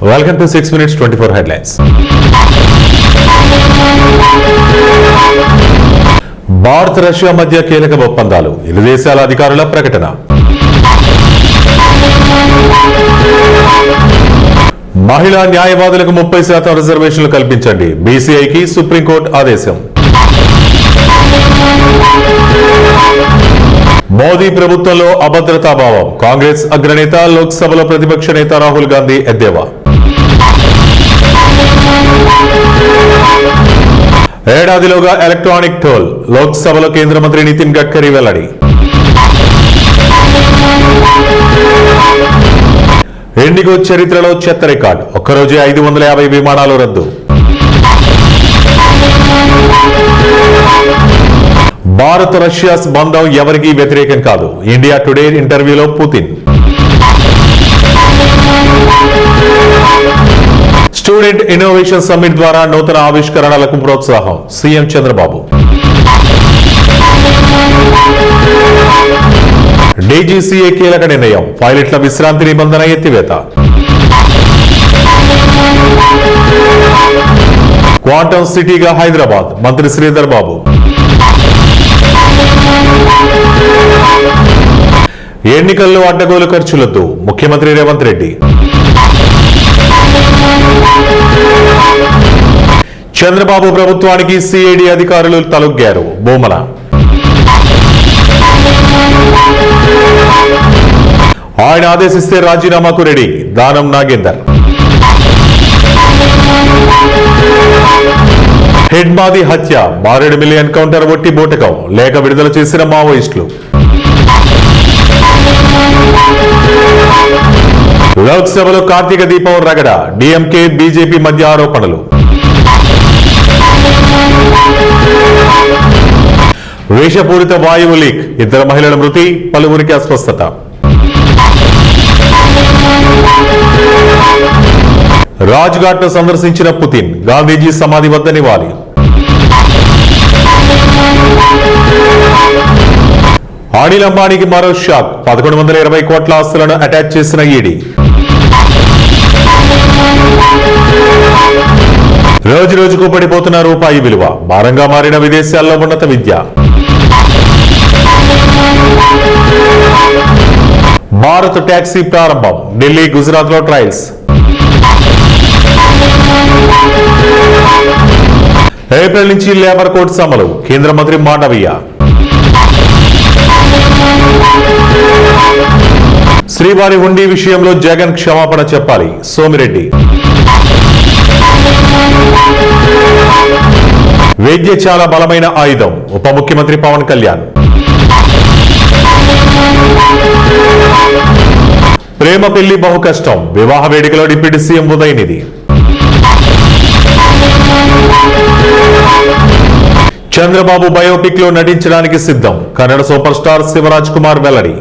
Welcome to 6 Minutes 24 Headlines. Bharat Russia మధ్య కీలక ఒప్పందాలు, ఇరు దేశాల అధికారుల ప్రకటన. మహిళా న్యాయవాదులకు 30% రిజర్వేషన్లు కల్పించండి, బీసీఐకి సుప్రీంకోర్టు ఆదేశం. మోదీ ప్రభుత్వంలో అభద్రతాభావం, కాంగ్రెస్ అగ్రనేత లోక్సభలో ప్రతిపక్ష నేత రాహుల్ గాంధీ ఎద్దేవా. ఏడాదిలోగా ఎలక్ట్రానిక్ టోల్, లోక్సభలో కేంద్ర మంత్రి నితిన్ గడ్కరీ వెల్లడి. ఇండిగో చరిత్రలో చెత్త రికార్డ్, ఒక్కరోజే 550 విమానాలు రద్దు. భారత్ రష్యా బంధం ఎవరికీ వ్యతిరేకం కాదు, ఇండియా టుడే ఇంటర్వ్యూలో పుతిన్. స్టూడెంట్ ఇన్నోవేషన్ సమ్మిట్ ద్వారా నూతన ఆవిష్కరణలకు ప్రోత్సాహం, సీఎం చంద్రబాబు. డీజీసీఏ కీలక నిర్ణయం, పైలట్ల విశ్రాంతి నిబంధన ఎత్తివేత. క్వాంటమ్ సిటీగా హైదరాబాద్, మంత్రి శ్రీధర్ బాబు. ఎన్నికల్లో అడ్డగోలు ఖర్చులొద్దు, ముఖ్యమంత్రి రేవంత్ రెడ్డి. చంద్రబాబు ప్రభుత్వానికి సిఐడి అధికారులు తలొగ్గారు, బొమ్మల. ఆయన ఆదేశిస్తే రాజీనామాకు రెడీ, దానం నాగేందర్. హెడ్మాది హత్య, మారేడుమిల్లి ఎన్కౌంటర్ ఒట్టి బోటకం, లేఖ విడుదల చేసిన మావోయిస్టులు. లోక్సభలో కార్తీక దీపం రగడ, డీఎంకే బీజేపీ మధ్య ఆరోపణలు. విషపూరిత వాయువు లీక్, 2 మహిళల మృతి, పలువురికి అస్వస్థత. రాజ్ఘాట్ ను సందర్శించిన పుతిన్, గాంధీజీ సమాధి వద్ద నివాళి. అనిల్ అంబానీకి మరో షాక్, 1120 కోట్ల ఆస్తులను అటాచ్ చేసిన ఈడీ. రోజు రోజుకు పడిపోతున్న రూపాయి విలువ, భారంగా మారిన విదేశాల్లో ఉన్నత విద్య. భారత్ టాక్సీ ప్రారంభం, ఢిల్లీ గుజరాత్ లో ట్రయల్స్. ఏప్రిల్ నుంచి లేబర్ కోడ్స్ అమలు, కేంద్ర మంత్రి మాండవీయ. శ్రీవారి హుండీ విషయంలో జగన్ క్షమాపణ చెప్పాలి, సోమిరెడ్డి. విద్య చాలా బలమైన ఆయుధం, ఉప ముఖ్యమంత్రి పవన్ కళ్యాణ్. ప్రేమ పెళ్లి బహు కష్టం, వివాహ వేడుకలో deputy CM Udhayanidhi. Chandrababu biopic లో నటించడానికి సిద్ధం, కన్నడ సూపర్ స్టార్ శివరాజ్ కుమార్ వెల్లడి.